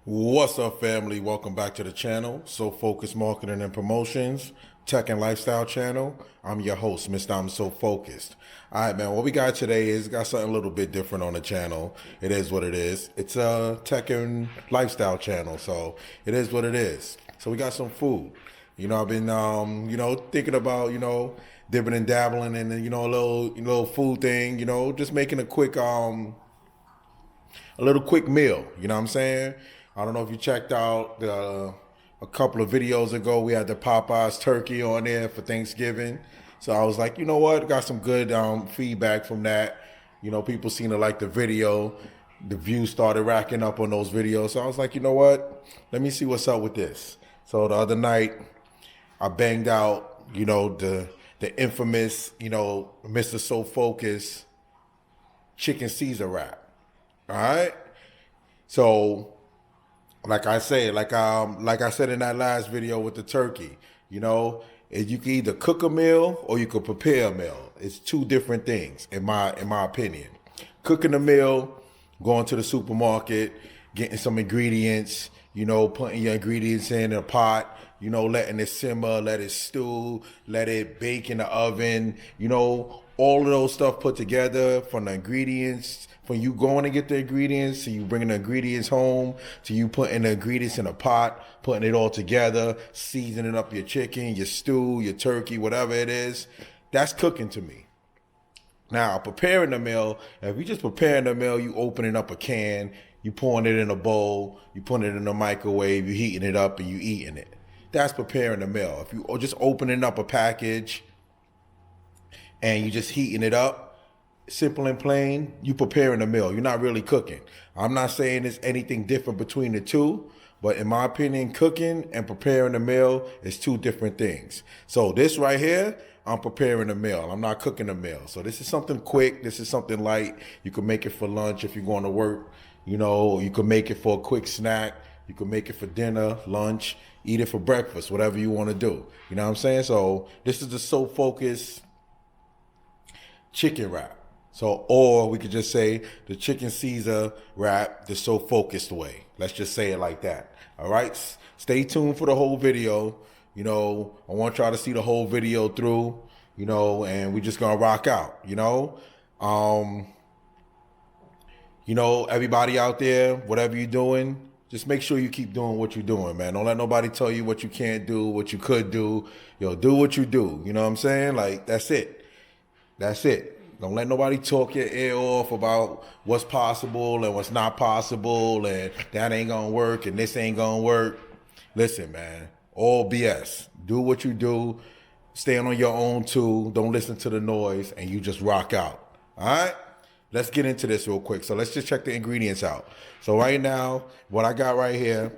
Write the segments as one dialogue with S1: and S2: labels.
S1: What's up, family? Welcome back to the channel, So Focused Marketing and Promotions, Tech and Lifestyle channel. I'm your host, Mr. I'm So Focused. All right, man, what we got today is got something a little bit different on the channel. It is what it is. It's a tech and lifestyle channel, so it is what it is. So we got some food. I've been, thinking about, dipping and dabbling in, a little food thing, just making a little quick meal. You know what I'm saying? I don't know if you checked out a couple of videos ago. We had the Popeyes turkey on there for Thanksgiving. So I was like, you know what? Got some good feedback from that. People seem to like the video. The views started racking up on those videos. So I was like, you know what? Let me see what's up with this. So the other night, I banged out, the infamous, Mr. So Focused chicken Caesar wrap. All right. So, like I said in that last video with the turkey, you can either cook a meal or you could prepare a meal. It's two different things, in my opinion. Cooking a meal, going to the supermarket, getting some ingredients, putting your ingredients in a pot, letting it simmer, let it stew, let it bake in the oven, all of those stuff put together from the ingredients, from you going to get the ingredients to you bringing the ingredients home to you putting the ingredients in a pot, putting it all together, seasoning up your chicken, your stew, your turkey, whatever it is. That's cooking to me. Now, preparing the meal, if you just preparing the meal, you opening up a can, you pouring it in a bowl, you putting it in the microwave, you heating it up and you eating it. That's preparing the meal. If you are just opening up a package and you just heating it up, simple and plain, you preparing a meal. You're not really cooking. I'm not saying there's anything different between the two, but in my opinion, cooking and preparing a meal is two different things. So this right here, I'm preparing a meal. I'm not cooking a meal. So this is something quick. This is something light. You can make it for lunch if you're going to work. You can make it for a quick snack. You can make it for dinner, lunch, eat it for breakfast, whatever you want to do. You know what I'm saying? So this is the So Focused chicken wrap. So, or we could just say the chicken Caesar wrap the So Focused way. Let's just say it like that. All right. Stay tuned for the whole video. I want y'all to see the whole video through, and we just gonna rock out, everybody out there, whatever you're doing, just make sure you keep doing what you're doing, man. Don't let nobody tell you what you can't do, what you could do. Do what you do. You know what I'm saying? Like, that's it. That's it. Don't let nobody talk your ear off about what's possible and what's not possible and that ain't gonna work and this ain't gonna work. Listen, man, all BS. Do what you do. Stand on your own too. Don't listen to the noise and you just rock out. All right? Let's get into this real quick. So let's just check the ingredients out. So right now, what I got right here,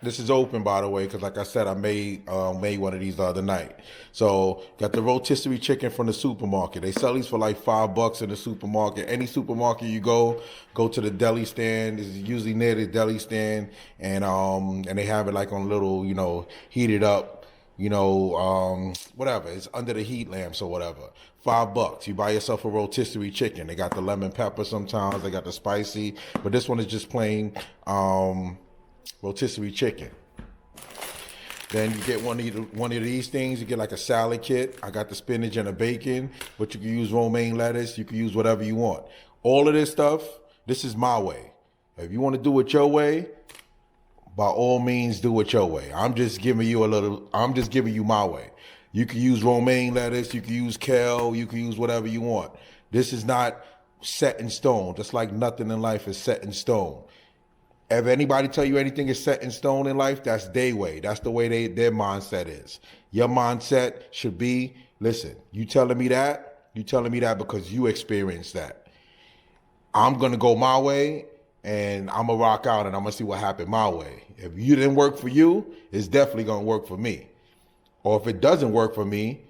S1: this is open, by the way, because like I said, I made one of these the other night. So got the rotisserie chicken from the supermarket. They sell these for like $5 in the supermarket. Any supermarket you go to the deli stand. It's usually near the deli stand, and they have it like on a little, heated up, whatever. It's under the heat lamps or whatever. $5. You buy yourself a rotisserie chicken. They got the lemon pepper sometimes. They got the spicy, but this one is just plain rotisserie chicken. Then you get one of these things. You get like a salad kit. I got the spinach and the bacon, but you can use romaine lettuce. You can use whatever you want. All of this stuff, this is my way. If you want to do it your way, by all means do it your way. I'm just giving you my way. You can use romaine lettuce. You can use kale. You can use whatever you want. This is not set in stone. Just like nothing in life is set in stone. If anybody tell you anything is set in stone in life, that's their way. That's the way their mindset is. Your mindset should be, listen, you telling me that because you experienced that. I'm going to go my way, and I'm going to rock out, and I'm going to see what happened my way. If you didn't work for you, it's definitely going to work for me. Or if it doesn't work for me,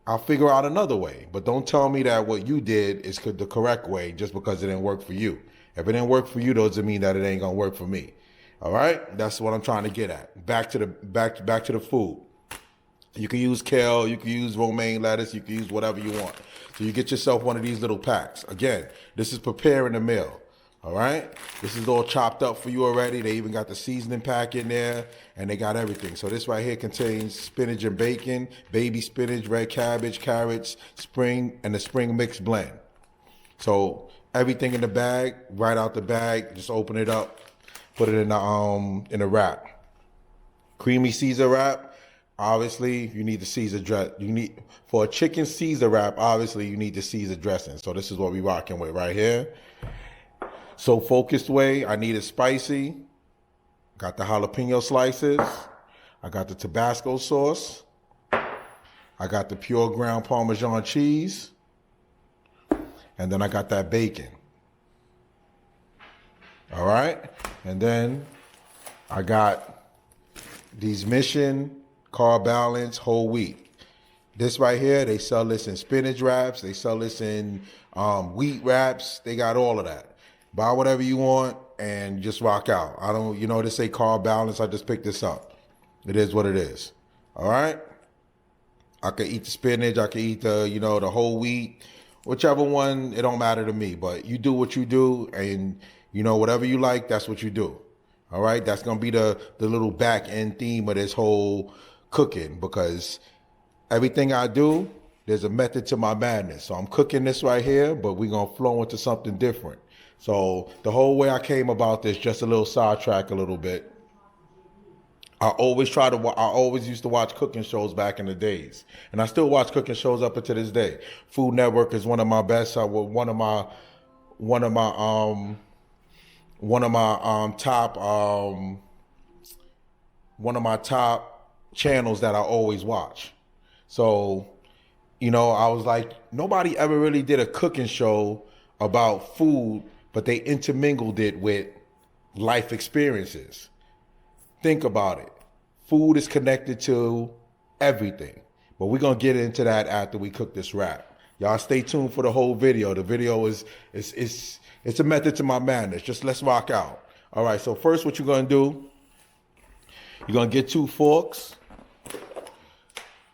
S1: I'll figure out another way. But don't tell me that what you did is the correct way just because it didn't work for you. If it didn't work for you, doesn't mean that it ain't gonna work for me. All right, that's what I'm trying to get at. Back to the food. You can use kale, you can use romaine lettuce, you can use whatever you want. So you get yourself one of these little packs. Again, this is preparing a meal. All right, this is all chopped up for you already. They even got the seasoning pack in there, and they got everything. So this right here contains spinach and bacon, baby spinach, red cabbage, carrots, spring, and the spring mix blend. So everything in the bag, right out the bag. Just open it up, put it in the wrap. Creamy Caesar wrap. Obviously, you need the Caesar dress. For a chicken Caesar wrap. Obviously, you need the Caesar dressing. So this is what we rocking with right here. Sofocused way. I need it spicy. Got the jalapeno slices. I got the Tabasco sauce. I got the pure ground Parmesan cheese. And then I got that bacon. All right. And then I got these Mission Carb Balance whole wheat. This right here, they sell this in spinach wraps. They sell this in wheat wraps. They got all of that. Buy whatever you want and just rock out. I don't, this say Carb Balance. I just picked this up. It is what it is. All right. I could eat the spinach. I could eat the, the whole wheat. Whichever one, it don't matter to me. But you do what you do, and whatever you like, that's what you do. All right. That's gonna be the little back end theme of this whole cooking, because everything I do, there's a method to my madness. So I'm cooking this right here, but we're gonna flow into something different. So the whole way I came about this, just a little sidetrack a little bit. I always used to watch cooking shows back in the days, and I still watch cooking shows up until this day. Food Network is one of my best. One of my top channels that I always watch. So, I was like, nobody ever really did a cooking show about food, but they intermingled it with life experiences. Think about it. Food is connected to everything. But we're going to get into that after we cook this wrap. Y'all stay tuned for the whole video. The video is a method to my madness. Just let's rock out. All right, so first what you're going to do, you're going to get 2 forks.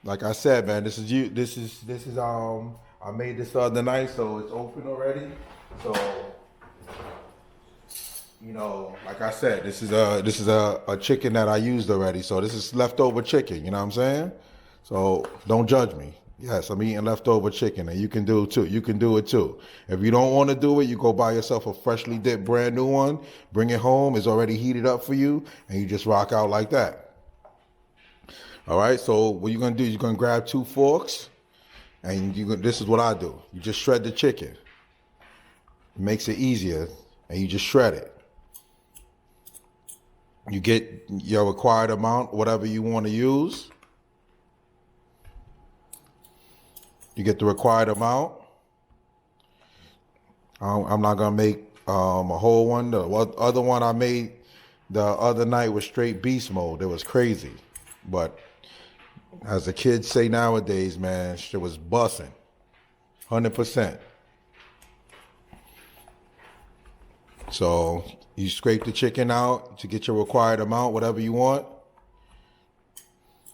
S1: Like I said, man, this is I made this the other night, so it's open already. So like I said, this is a chicken that I used already. So this is leftover chicken, you know what I'm saying? So don't judge me. Yes, I'm eating leftover chicken, and you can do it too. You can do it too. If you don't want to do it, you go buy yourself a freshly dipped brand new one, bring it home, it's already heated up for you, and you just rock out like that. All right, so what you're gonna do is you're gonna grab 2 forks, and this is what I do. You just shred the chicken. It makes it easier, and you just shred it. You get your required amount, whatever you want to use. You get the required amount. I'm not going to make a whole one. The other one I made the other night was straight beast mode. It was crazy. But as the kids say nowadays, man, it was busting. 100%. So you scrape the chicken out to get your required amount, whatever you want.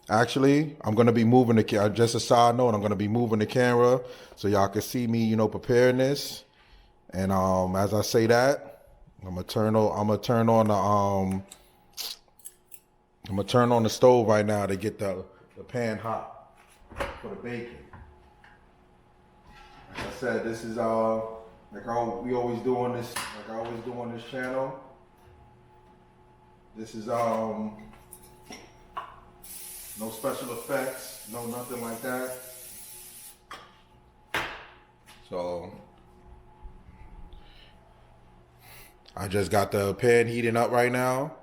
S1: Actually, I'm going to be moving the camera. Just a side note, I'm going to be moving the camera so y'all can see me, preparing this. And as I say that, I'm gonna turn on the stove right now to get the pan hot for the bacon. Like I said, this is we always do on this, like I always do on this channel. This is no special effects, no nothing like that. So I just got the pan heating up right now.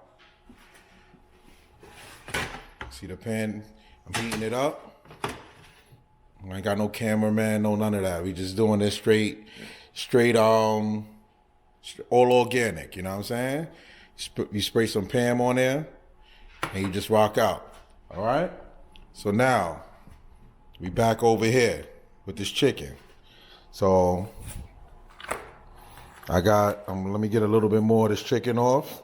S1: See the pan, I'm heating it up. I ain't got no cameraman, no none of that. We just doing this straight all organic, you know what I'm saying? You spray some Pam on there and you just rock out, all right? So now, we back over here with this chicken. So, let me get a little bit more of this chicken off.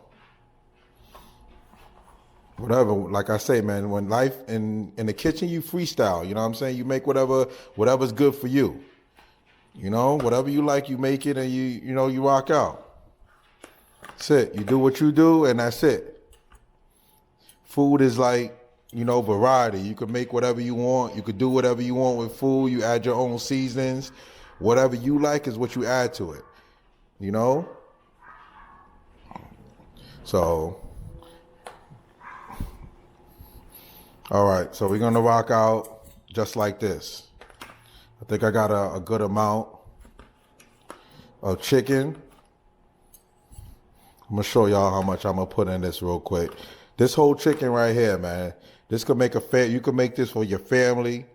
S1: Whatever, like I say, man, when life in the kitchen, you freestyle, you know what I'm saying? You make whatever's good for you. Whatever you like, you make it and you rock out. That's it. You do what you do, and that's it. Food is like, you know, variety. You can make whatever you want. You could do whatever you want with food. You add your own seasonings. Whatever you like is what you add to it. You know? So, all right. So we're going to rock out just like this. I think I got a good amount of chicken. I'm going to show y'all how much I'm going to put in this real quick. This whole chicken right here, man. This could make you could make this for your family.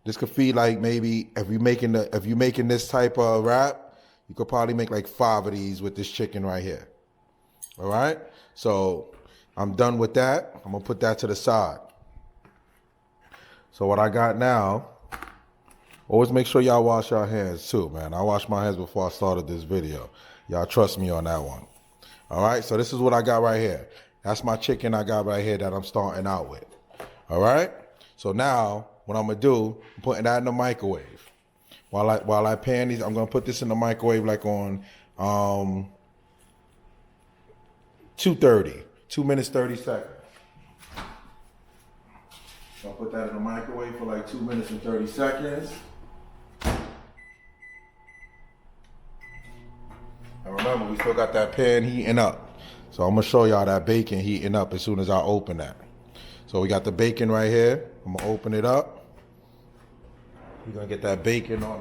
S1: This could feed like maybe if you're making this type of wrap, you could probably make like 5 of these with this chicken right here. All right? So I'm done with that. I'm gonna put that to the side. So what I got now, always make sure y'all wash your hands too, man. I washed my hands before I started this video. Y'all trust me on that one. All right? So this is what I got right here. That's my chicken I got right here that I'm starting out with. All right? So now, what I'm going to do, I'm putting that in the microwave. While I pan these, I'm going to put this in the microwave like on 2:30. 2 minutes, 30 seconds. So I'll put that in the microwave for like 2 minutes and 30 seconds. And remember, we still got that pan heating up. So I'm going to show y'all that bacon heating up as soon as I open that. So we got the bacon right here. I'm going to open it up. We're going to get that bacon on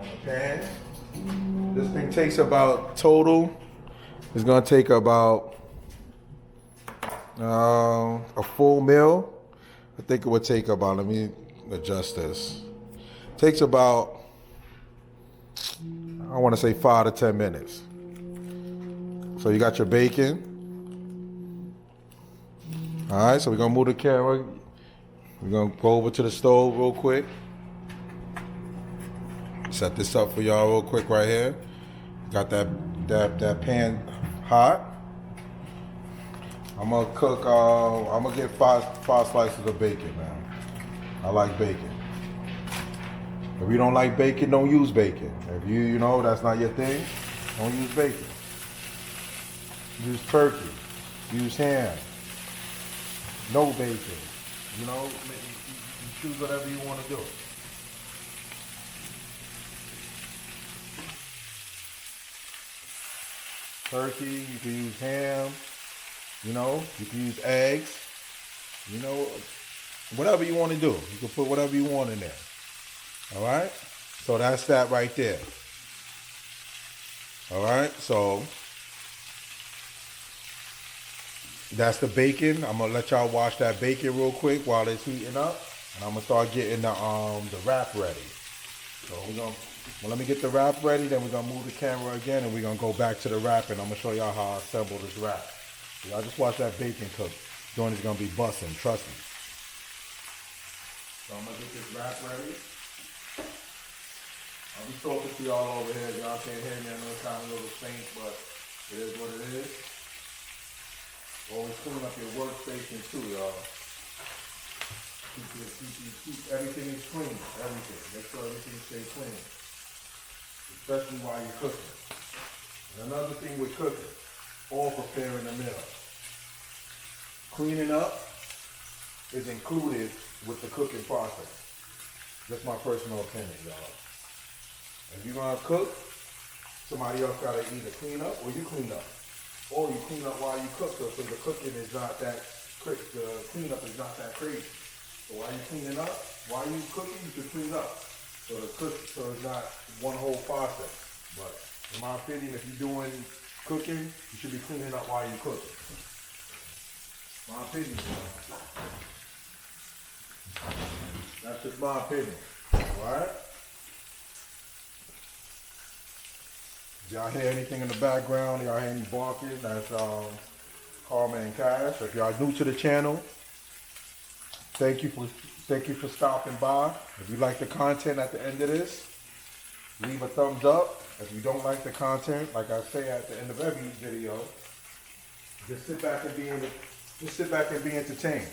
S1: the pan. This thing takes about, total, it's going to take about a full meal. I think it would take about, let me adjust this. Takes about, I want to say 5 to 10 minutes. So you got your bacon. All right, so we're going to move the camera. We're going to go over to the stove real quick. Set this up for y'all real quick right here. Got that pan hot. I'm going to cook, I'm going to get five slices of bacon, man. I like bacon. If you don't like bacon, don't use bacon. If you know, that's not your thing, don't use bacon. Use turkey, use ham, no bacon. You know, you choose whatever you want to do. Turkey, you can use ham, you know, you can use eggs, you know, whatever you want to do. You can put whatever you want in there. All right? So that's that right there. All right? So that's the bacon. I'm going to let y'all wash that bacon real quick while it's heating up. And I'm going to start getting the wrap ready. So let me get the wrap ready, then we're going to move the camera again, and we're going to go back to the wrap, and I'm going to show y'all how I assemble this wrap. So y'all just watch that bacon cook. Joint is going to be busting, trust me. So I'm going to get this wrap ready. I'll be talking to y'all over here. Y'all can't hear me. I know it sounds a little faint, but it is what it is. Always clean up your workstation too, y'all. Keep everything is clean. Everything. Make sure everything stays clean. Especially while you're cooking. And another thing with cooking, all preparing the meal. Cleaning up is included with the cooking process. That's my personal opinion, y'all. If you're gonna cook, somebody else gotta either clean up or you clean up. Or you clean up while you cook, so the cooking is not that the cleanup is not that crazy. So while you're cleaning up, while you're cooking, you can clean up. So it's not one whole process. But in my opinion, if you're doing cooking, you should be cleaning up while you're cooking. My opinion. That's just my opinion. Alright? If y'all hear anything in the background, y'all hear any barking, that's Carmen and Cash. If y'all new to the channel, thank you for stopping by. If you like the content at the end of this, leave a thumbs up. If you don't like the content, like I say at the end of every video, just sit back and be entertained.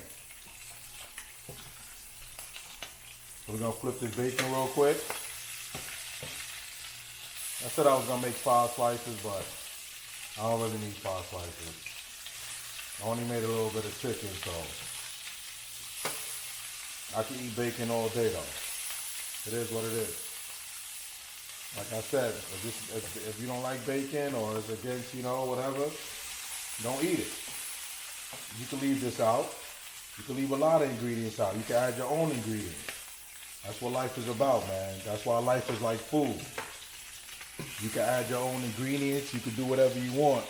S1: So we're gonna flip this bacon real quick. I said I was gonna make 5 slices, but I don't really need 5 slices. I only made a little bit of chicken, so I can eat bacon all day though. It is what it is. Like I said, if you don't like bacon or it's against, whatever, don't eat it. You can leave this out. You can leave a lot of ingredients out. You can add your own ingredients. That's what life is about, man. That's why life is like food. You can add your own ingredients. You can do whatever you want,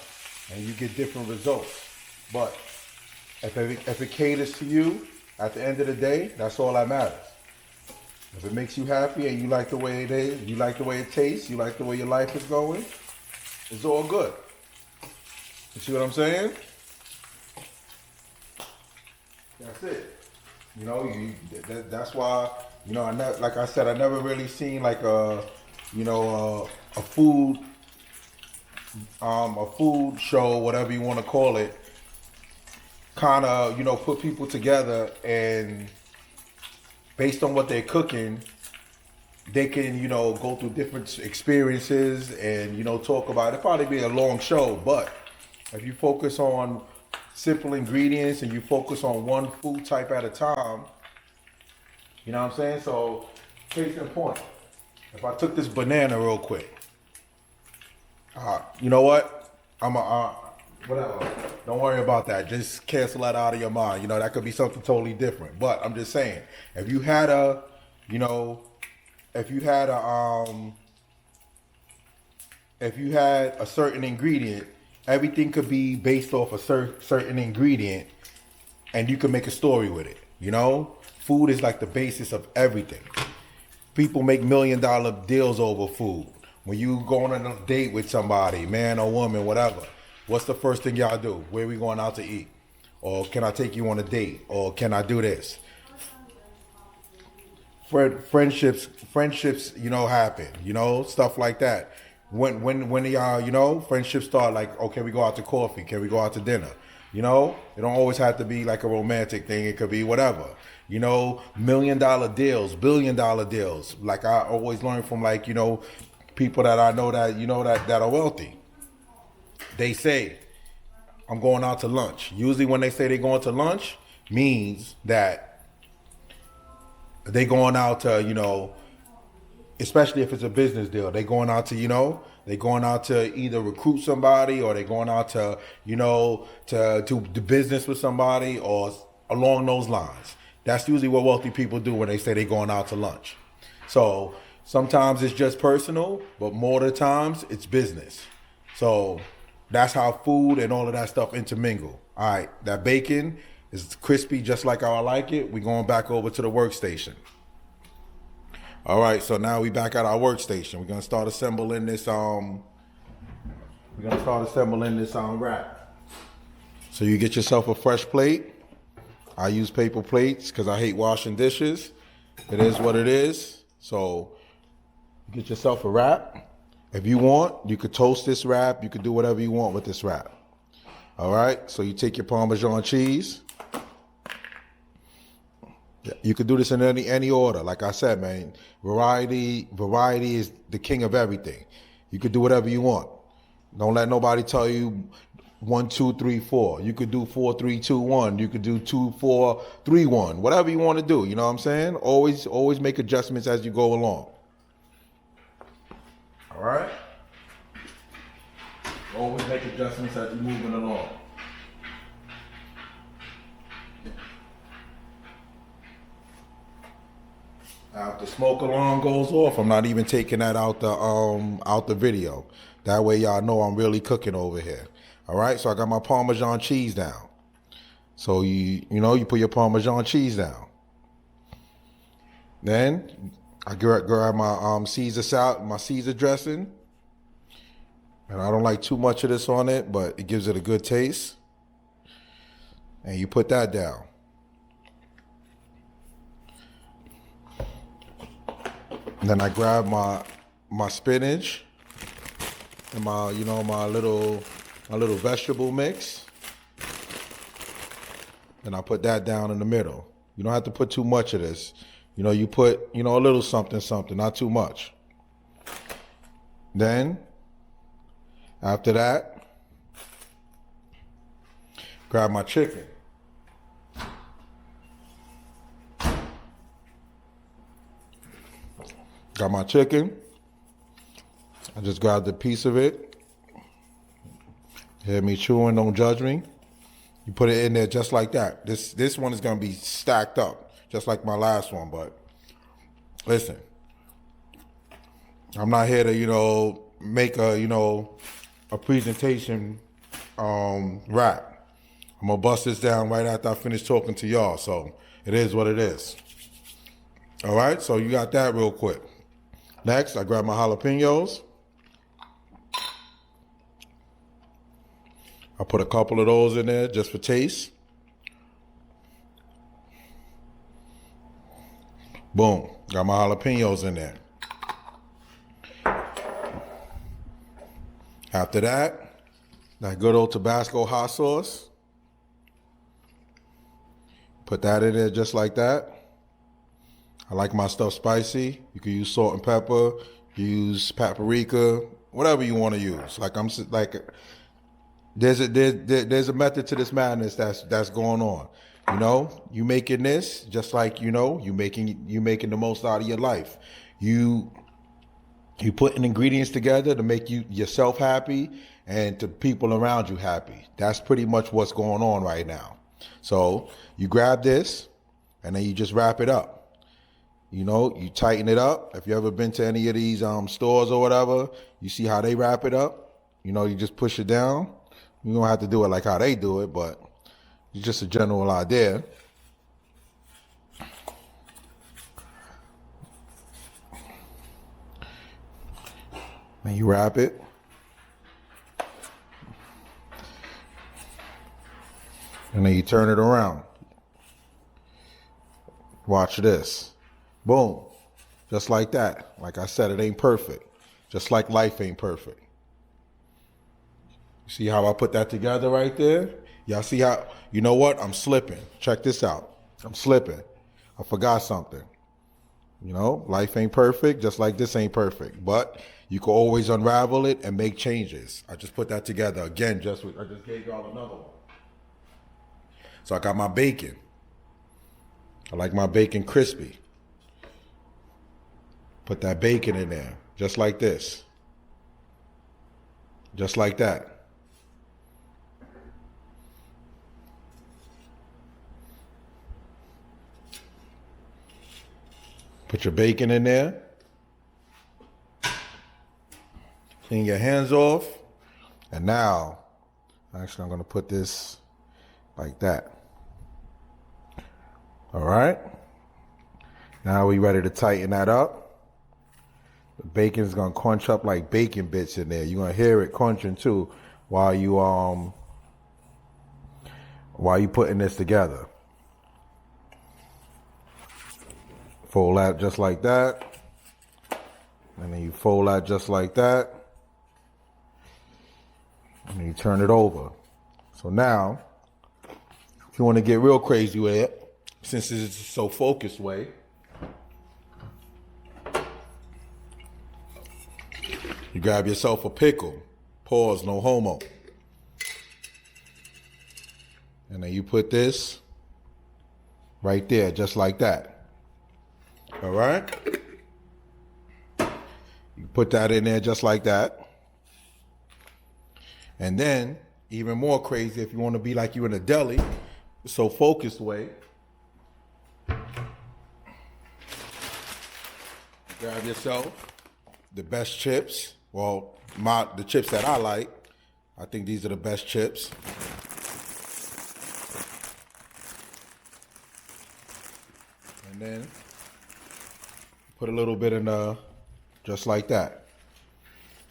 S1: and you get different results. But if it caters to you, at the end of the day, that's all that matters. If it makes you happy and you like the way it is, you like the way it tastes, you like the way your life is going, it's all good. You see what I'm saying? That's it. That's why, like I said, I never really seen like a food show, whatever you want to call it, kind of, put people together, and based on what they're cooking, they can, go through different experiences and, talk about it. It'll probably be a long show, but if you focus on simple ingredients and you focus on one food type at a time, you know what I'm saying? So, case in point, if I took this banana real quick, you know what? Whatever. Don't worry about that. Just cancel that out of your mind. That could be something totally different. But I'm just saying, if you had a certain ingredient, everything could be based off a certain ingredient, and you can make a story with it. Food is like the basis of everything. People make $1 million deals over food. When you go on a date with somebody, man or woman, whatever, what's the first thing y'all do? Where we going out to eat? Or can I take you on a date? Or can I do this? Friendships, happen, stuff like that. When y'all, friendships start, like, oh, can we go out to coffee? Can we go out to dinner? It don't always have to be like a romantic thing. It could be whatever. $1 million deals, $1 billion deals. Like I always learn from people that I know that are wealthy. They say, I'm going out to lunch. Usually when they say they're going to lunch, means that they going out to, especially if it's a business deal, they going out to, they going out to either recruit somebody, or they going out to, to do business with somebody, or along those lines. That's usually what wealthy people do when they say they're going out to lunch. So sometimes it's just personal, but more of the times it's business. So that's how food and all of that stuff intermingle. All right, that bacon is crispy just like how I like it. We're going back over to the workstation. All right, so now we back at our workstation. We're gonna start assembling this wrap. So you get yourself a fresh plate. I use paper plates because I hate washing dishes. It is what it is. So you get yourself a wrap. If you want, you could toast this wrap. You could do whatever you want with this wrap. All right, so you take your Parmesan cheese. You could do this in any order. Like I said, man, variety is the king of everything. You could do whatever you want. Don't let nobody tell you 1, 2, 3, 4. You could do 4, 3, 2, 1. You could do 2, 4, 3, 1. Whatever you want to do. You know what I'm saying? Always make adjustments as you go along. All right? Always make adjustments as you're moving along. Now, if the smoke alarm goes off, I'm not even taking that out the video. That way y'all know I'm really cooking over here. All right, so I got my Parmesan cheese down. So you put your Parmesan cheese down. Then I grab my Caesar dressing. And I don't like too much of this on it, but it gives it a good taste. And you put that down. And then I grab my spinach and my little vegetable mix. And I put that down in the middle. You don't have to put too much of this. You put, a little something, not too much. Then, after that, Grab my chicken. Got my chicken. I just grabbed a piece of it. Hear me chewing, don't judge me. You put it in there just like that. This one is gonna be stacked up, just like my last one, but listen. I'm not here to, make a presentation rap. I'm gonna bust this down right after I finish talking to y'all, so it is what it is. All right, so you got that real quick. Next, I grab my jalapenos. I put a couple of those in there just for taste. Boom, got my jalapenos in there. After that good old Tabasco Hot Sauce. Put that in there just like that. I like my stuff spicy. You can use salt and pepper, use paprika, whatever you want to use. There's a method to this madness that's going on. You making this just like you making the most out of your life. You putting ingredients together to make yourself happy and to people around you happy. That's pretty much what's going on right now. So you grab this and then you just wrap it up. You tighten it up. If you ever been to any of these stores or whatever, you see how they wrap it up. You just push it down. You don't have to do it like how they do it, but it's just a general idea. And you wrap it. And then you turn it around. Watch this. Boom. Just like that. Like I said, it ain't perfect. Just like life ain't perfect. You see how I put that together right there? Y'all see how, you know what? I'm slipping. Check this out. I'm slipping. I forgot something. Life ain't perfect, just like this ain't perfect. But you can always unravel it and make changes. I just put that together again. I just gave y'all another one. So I got my bacon. I like my bacon crispy. Put that bacon in there, just like this. Just like that. Put your bacon in there. Clean your hands off. And now, actually I'm gonna put this like that. All right. Now we ready to tighten that up. The bacon's gonna crunch up like bacon bits in there. You're gonna hear it crunching too while you putting this together. Fold that just like that. And then you fold that just like that. And then you turn it over. So now, if you want to get real crazy with it, since this is so focused way, you grab yourself a pickle. Pause, no homo. And then you put this right there, just like that. All right? You put that in there just like that. And then, even more crazy, if you want to be like you in a deli, so focused way, grab yourself the best chips. Well, the chips that I like. I think these are the best chips. And then put a little bit in just like that.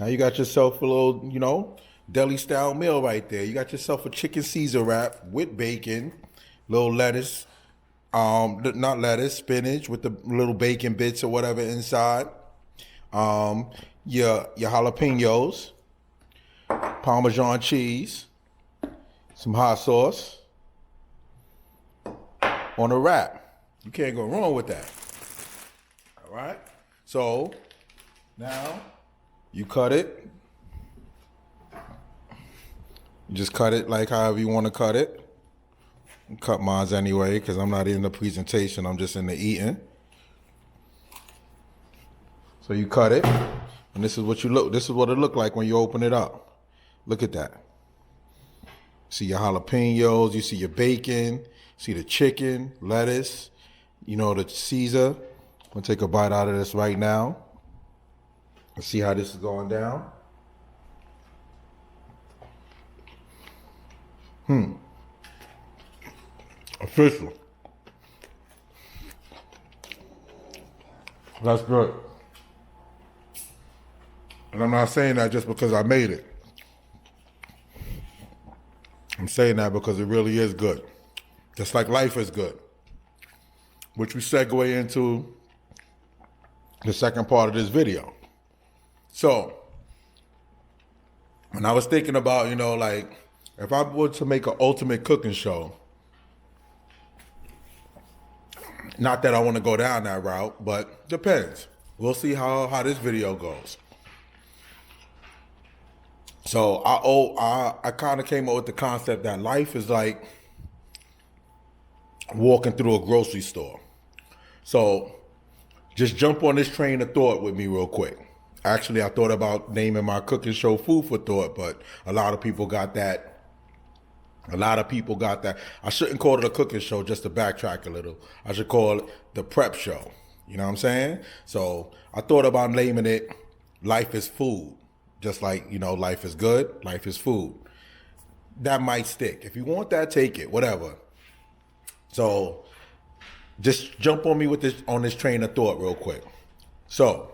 S1: Now you got yourself a little, deli style meal right there. You got yourself a chicken Caesar wrap with bacon, little lettuce, not lettuce, spinach with the little bacon bits or whatever inside. Your jalapenos, Parmesan cheese, some hot sauce on a wrap. You can't go wrong with that. All right? So now you cut it. You just cut it like however you want to cut it. Cut mine anyway because I'm not in the presentation. I'm just in the eating. So you cut it, and this is what you look. This is what it looked like when you open it up. Look at that. See your jalapenos. You see your bacon. See the chicken, lettuce. You know the Caesar. I'm gonna take a bite out of this right now. Let's see how this is going down. Official. That's good. And I'm not saying that just because I made it. I'm saying that because it really is good. Just like life is good. Which we segue into the second part of this video. So, when I was thinking about, like, if I were to make an ultimate cooking show, not that I want to go down that route, but depends. We'll see how this video goes. So I kind of came up with the concept that life is like walking through a grocery store. So just jump on this train of thought with me real quick. Actually, I thought about naming my cooking show Food for Thought, but a lot of people got that. I shouldn't call it a cooking show, just to backtrack a little. I should call it the prep show. You know what I'm saying? So I thought about naming it Life is Food. Just like, life is good, life is food. That might stick. If you want that, take it, whatever. So just jump on me on this train of thought real quick. So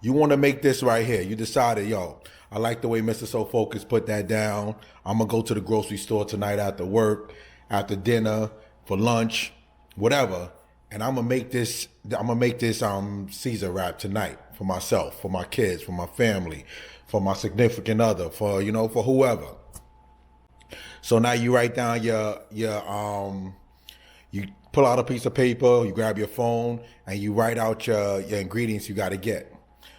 S1: you want to make this right here. You decided, I like the way Mr. Sofocused put that down. I'm going to go to the grocery store tonight after work, after dinner, for lunch, whatever. And I'm going to make this Ceasar wrap tonight for myself, for my kids, for my family, for my significant other, for whoever. So now you write down you pull out a piece of paper, you grab your phone, and you write out your ingredients you got to get.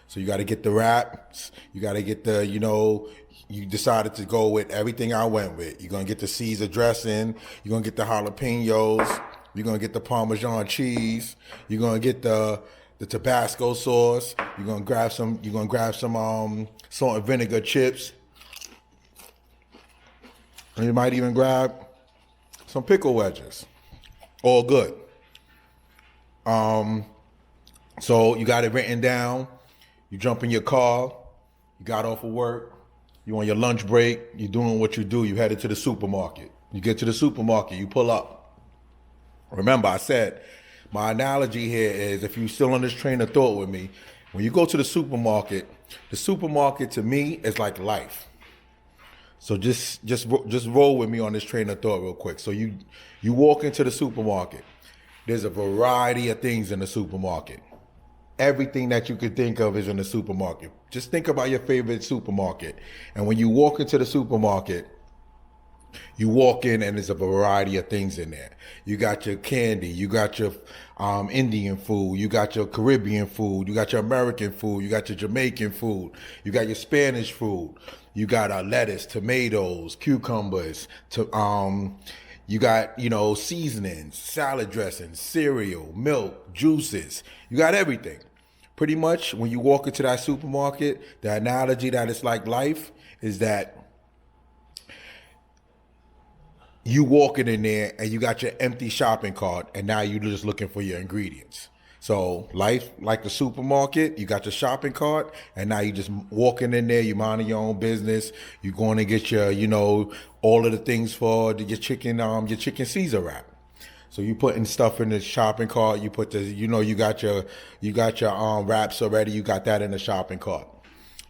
S1: So you got to get the wraps, you got to get the, you decided to go with everything I went with. You're going to get the Caesar dressing, you're going to get the jalapenos, you're going to get the Parmesan cheese, you're going to get the Tabasco sauce, you're going to grab some salt and vinegar chips. And you might even grab some pickle wedges. All good. So you got it written down. You jump in your car, you got off of work, you on your lunch break, you're doing what you do, you headed to the supermarket. You get to the supermarket, you pull up. Remember, I said, my analogy here is, if you're still on this train of thought with me, when you go to the supermarket to me is like life. So just roll with me on this train of thought real quick. So you walk into the supermarket. There's a variety of things in the supermarket. Everything that you could think of is in the supermarket. Just think about your favorite supermarket. And when you walk into the supermarket, you walk in and there's a variety of things in there. You got your candy, you got your Indian food, you got your Caribbean food, you got your American food, you got your Jamaican food, you got your Spanish food, you got lettuce, tomatoes, cucumbers, you got, seasonings, salad dressings, cereal, milk, juices. You got everything. Pretty much when you walk into that supermarket, the analogy that it's like life is that you walking in there and you got your empty shopping cart and now you're just looking for your ingredients. So life, like the supermarket, you got your shopping cart and now you just walking in there, you minding your own business. You're going to get your, all of the things for your chicken Caesar wrap. So you putting stuff in the shopping cart. You put you got your wraps already. You got that in the shopping cart.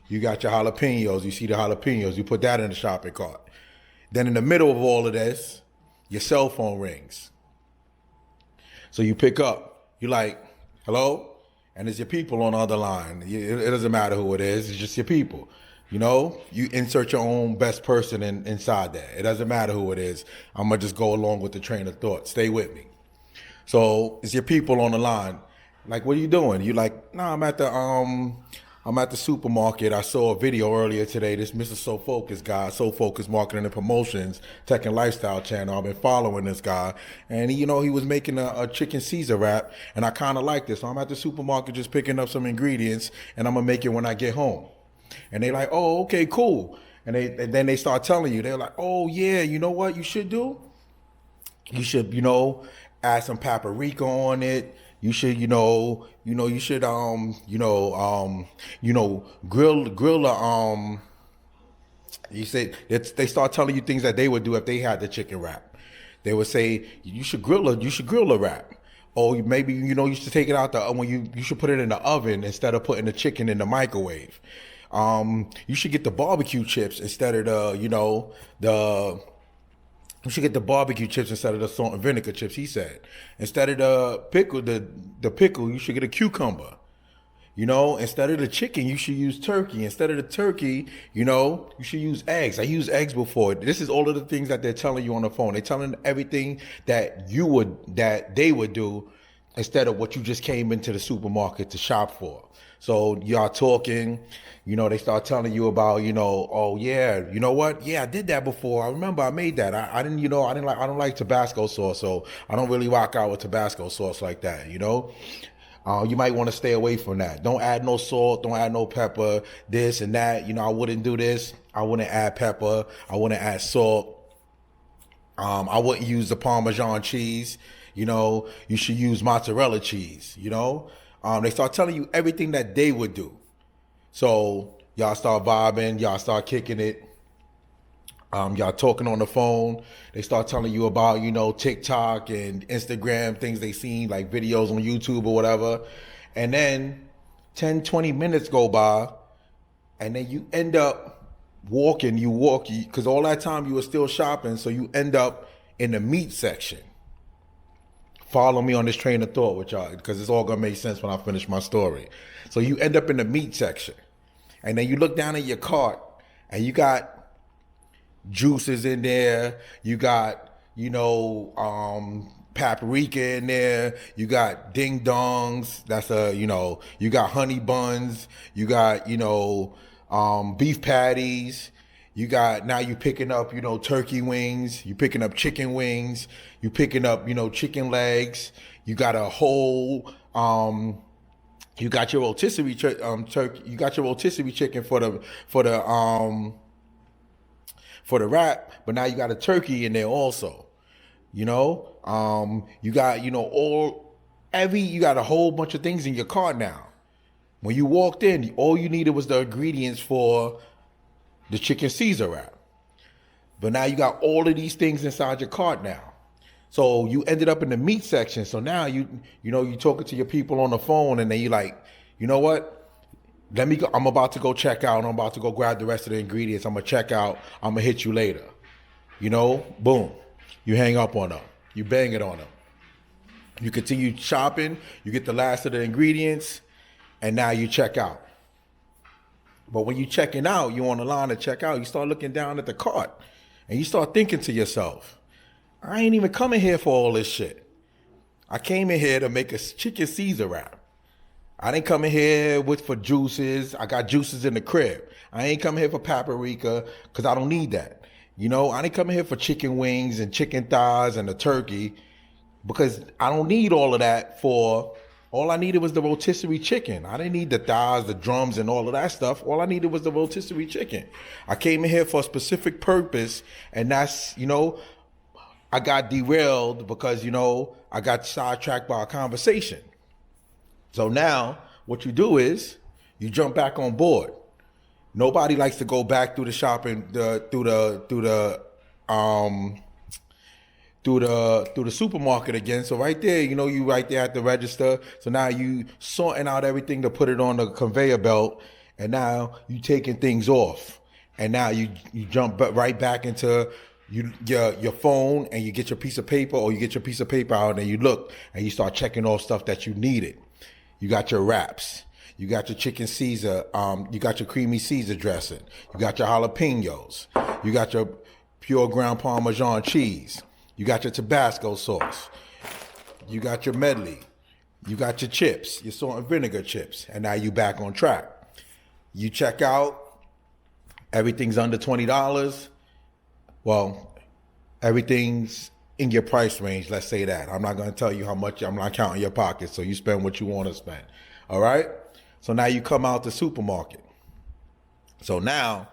S1: You got your jalapenos. You see the jalapenos. You put that in the shopping cart. Then in the middle of all of this, your cell phone rings. So you pick up. You're like, hello? And it's your people on the other line. It doesn't matter who it is. It's just your people. You insert your own best person inside that. It doesn't matter who it is. I'm going to just go along with the train of thought. Stay with me. So it's your people on the line. Like, what are you doing? You're like, no, I'm at the I'm at the supermarket. I saw a video earlier today. This Mr. Sofocused guy, Sofocused Marketing and Promotions, Tech and Lifestyle channel. I've been following this guy, and he was making a chicken Caesar wrap, and I kind of like this. So I'm at the supermarket just picking up some ingredients, and I'm gonna make it when I get home. And they like, oh, okay, cool. And then they start telling you, they're like, oh yeah, you know what you should do? You should, add some paprika on it. You should, you should, grill the, you say, they start telling you things that they would do if they had the chicken wrap. They would say, you should grill a wrap. Or maybe, you should take it out you should put it in the oven instead of putting the chicken in the microwave. You should get the barbecue chips instead of you should get the barbecue chips instead of the salt and vinegar chips, he said. Instead of the pickle, you should get a cucumber. Instead of the chicken, you should use turkey. Instead of the turkey, you should use eggs. I used eggs before. This is all of the things that they're telling you on the phone. They're telling everything that they would do instead of what you just came into the supermarket to shop for. So y'all talking, they start telling you about, oh yeah, you know what? Yeah, I did that before. I remember I made that. I don't like Tabasco sauce, so I don't really rock out with Tabasco sauce like that, You might want to stay away from that. Don't add no salt, don't add no pepper, this and that. I wouldn't do this. I wouldn't add pepper. I wouldn't add salt. I wouldn't use the Parmesan cheese. You should use mozzarella cheese, They start telling you everything that they would do. So y'all start vibing, y'all start kicking it. Y'all talking on the phone. They start telling you about, TikTok and Instagram, things they seen, like videos on YouTube or whatever. And then 10, 20 minutes go by, and then you end up walking, because all that time you were still shopping, so you end up in the meat section. Follow me on this train of thought with y'all, because it's all going to make sense when I finish my story. So you end up in the meat section, and then you look down at your cart, and you got juices in there. You got, paprika in there. You got ding dongs. That's you got honey buns. You got, beef patties. You got, now you picking up, turkey wings. You picking up chicken wings. You picking up, chicken legs. You got a whole, you got your rotisserie turkey. You got your rotisserie chicken for the wrap, but now you got a turkey in there also. You got, you got a whole bunch of things in your cart now. When you walked in, all you needed was the ingredients for the chicken Caesar wrap. But now you got all of these things inside your cart now. So you ended up in the meat section. So now you talking to your people on the phone, and then you like, you know what? Let me go. I'm about to go check out, and I'm about to go grab the rest of the ingredients. I'm gonna check out. I'm gonna hit you later. Boom. You hang up on them. You bang it on them. You continue shopping. You get the last of the ingredients, and now you check out. But when you checking out, you on the line to check out, you start looking down at the cart, and you start thinking to yourself, I ain't even coming here for all this shit. I came in here to make a chicken Caesar wrap. I didn't come in here for juices. I got juices in the crib. I ain't coming here for paprika because I don't need that. I didn't come in here for chicken wings and chicken thighs and the turkey because I don't need all of that all I needed was the rotisserie chicken. I didn't need the thighs, the drums, and all of that stuff. All I needed was the rotisserie chicken. I came in here for a specific purpose, and that's, I got derailed because, I got sidetracked by a conversation. So now what you do is you jump back on board. Nobody likes to go back through the shopping, through the supermarket again. So right there, you right there at the register. So now you sorting out everything to put it on the conveyor belt, and now you taking things off. And now you jump right back into your phone, and you get your piece of paper, or you get your piece of paper out, and you look and you start checking off stuff that you needed. You got your wraps. You got your chicken Caesar. You got your creamy Caesar dressing. You got your jalapenos. You got your pure ground Parmesan cheese. You got your Tabasco sauce. You got your medley. You got your chips, your salt and vinegar chips. And now you back on track. You check out, everything's under $20. Well, everything's in your price range, let's say that. I'm not going to tell you how much, I'm not counting your pockets, so you spend what you want to spend. All right? So now you come out the supermarket. So now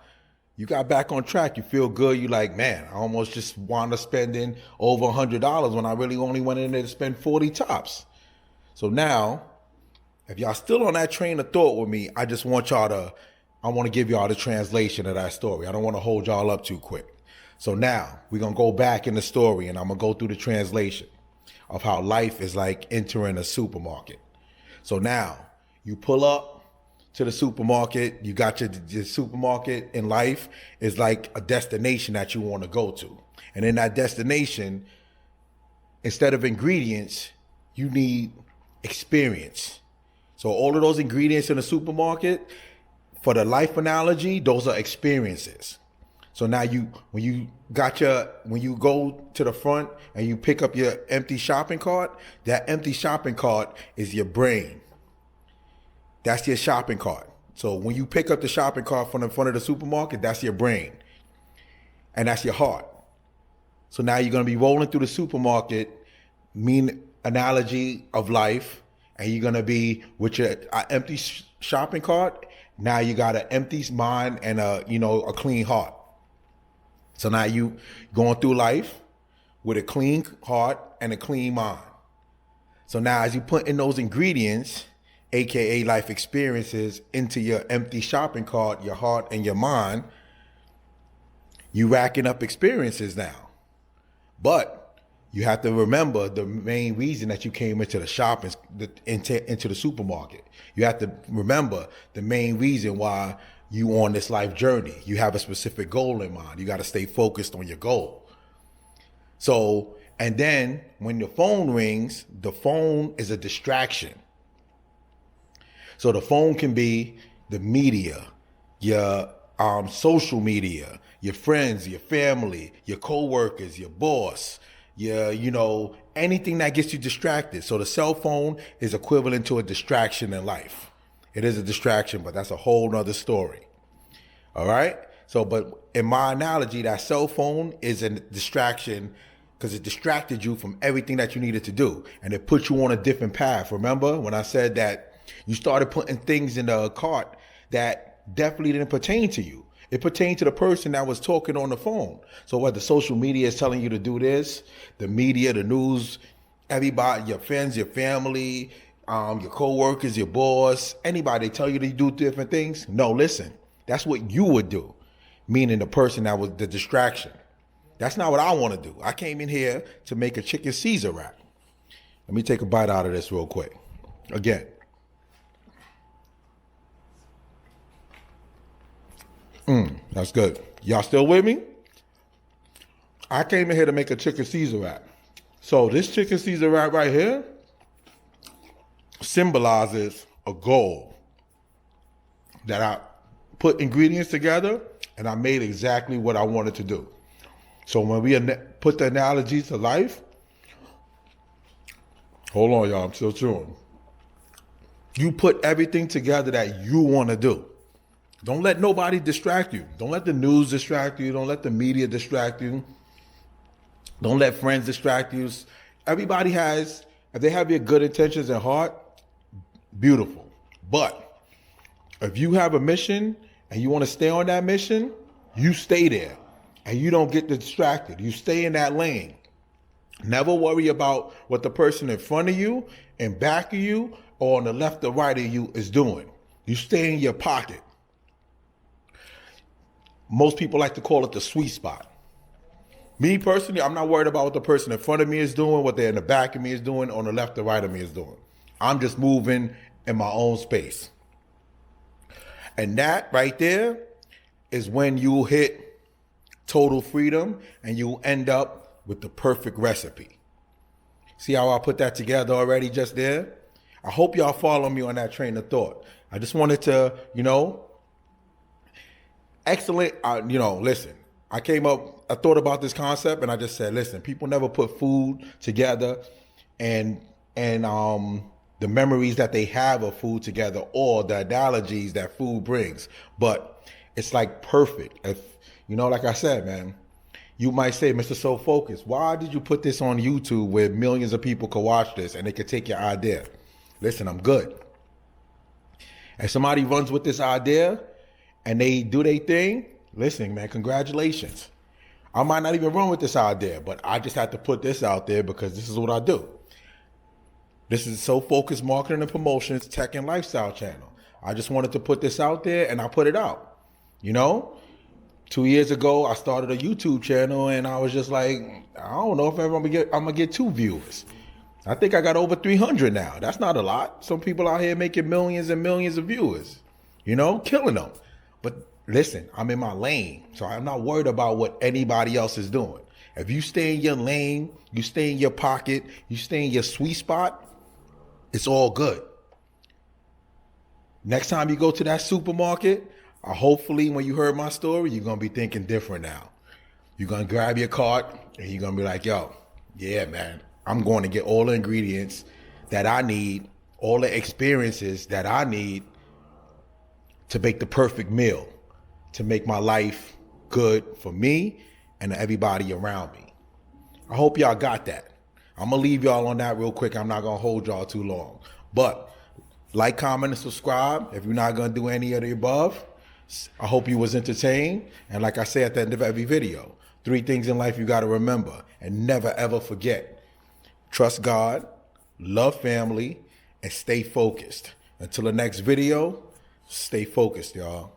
S1: you got back on track. You feel good. You like, man, I almost just wound up spending over $100 when I really only went in there to spend 40 tops. So now, if y'all still on that train of thought with me, I want to give y'all the translation of that story. I don't want to hold y'all up too quick. So now we're going to go back in the story and I'm going to go through the translation of how life is like entering a supermarket. So now you pull up to the supermarket. You got your supermarket in life is like a destination that you want to go to. And in that destination, instead of ingredients, you need experience. So all of those ingredients in the supermarket, for the life analogy, those are experiences. So now when you go to the front and you pick up your empty shopping cart, that empty shopping cart is your brain. That's your shopping cart. So when you pick up the shopping cart from the front of the supermarket, that's your brain. And that's your heart. So now you're going to be rolling through the supermarket, mean analogy of life, and you're going to be with your empty shopping cart. Now you got an empty mind and a clean heart. So now you going through life with a clean heart and a clean mind. So now as you put in those ingredients, AKA life experiences, into your empty shopping cart, your heart and your mind, you racking up experiences now. But you have to remember the main reason that you came into the shop, into the supermarket. You have to remember the main reason why you on this life journey. You have a specific goal in mind. You got to stay focused on your goal. So, and then when the phone rings, the phone is a distraction. So the phone can be the media, your social media, your friends, your family, your coworkers, your boss, anything that gets you distracted. So the cell phone is equivalent to a distraction in life. It is a distraction, but that's a whole nother story. All right? So, but in my analogy, that cell phone is a distraction because it distracted you from everything that you needed to do. And it put you on a different path. Remember when I said that you started putting things in the cart that definitely didn't pertain to you. It pertained to the person that was talking on the phone. So what the social media is telling you to do this, the media, the news, everybody, your friends, your family, your coworkers, your boss, anybody, they tell you to do different things. No, listen, that's what you would do. Meaning the person that was the distraction. That's not what I want to do. I came in here to make a chicken Caesar wrap. Let me take a bite out of this real quick. Again. That's good. Y'all still with me? I came in here to make a chicken Caesar wrap. So this chicken Caesar wrap right here symbolizes a goal that I put ingredients together and I made exactly what I wanted to do. So when we put the analogy to life, hold on, y'all, I'm still chewing. You put everything together that you want to do. Don't let nobody distract you. Don't let the news distract you. Don't let the media distract you. Don't let friends distract you. Everybody has, if they have your good intentions at heart, beautiful. But if you have a mission and you want to stay on that mission, you stay there and you don't get distracted. You stay in that lane. Never worry about what the person in front of you, in back of you, or on the left or right of you is doing. You stay in your pocket. Most people like to call it the sweet spot. Me personally, I'm not worried about what the person in front of me is doing, what they're in the back of me is doing, on the left or right of me is doing. I'm just moving in my own space. And that right there is when you hit total freedom and you end up with the perfect recipe. See how I put that together already just there? I hope y'all follow me on that train of thought. I just wanted to, excellent, listen, I thought about this concept and I just said, listen, people never put food together and the the memories that they have of food together, or the analogies that food brings. But it's like perfect. If you know, like I said, man, you might say, Mr. So Focused, why did you put this on YouTube where millions of people could watch this and they could take your idea? Listen, I'm good. If somebody runs with this idea and they do their thing, listen, man, congratulations. I might not even run with this idea, but I just have to put this out there because this is what I do. This is So Focused Marketing and Promotions Tech and Lifestyle channel. I just wanted to put this out there and I put it out. You know, 2 years ago, I started a YouTube channel and I was just like, I don't know if ever I'm gonna get 2 viewers. I think I got over 300 now. That's not a lot. Some people out here making millions and millions of viewers, you know, killing them. But listen, I'm in my lane, so I'm not worried about what anybody else is doing. If you stay in your lane, you stay in your pocket, you stay in your sweet spot, it's all good. Next time you go to that supermarket, hopefully when you heard my story, you're going to be thinking different now. You're going to grab your cart and you're going to be like, yo, yeah, man, I'm going to get all the ingredients that I need, all the experiences that I need to make the perfect meal, to make my life good for me and everybody around me. I hope y'all got that. I'm going to leave y'all on that real quick. I'm not going to hold y'all too long. But like, comment, and subscribe if you're not going to do any of the above. I hope you was entertained. And like I say at the end of every video, 3 things in life you got to remember and never, ever forget. Trust God, love family, and stay focused. Until the next video, stay focused, y'all.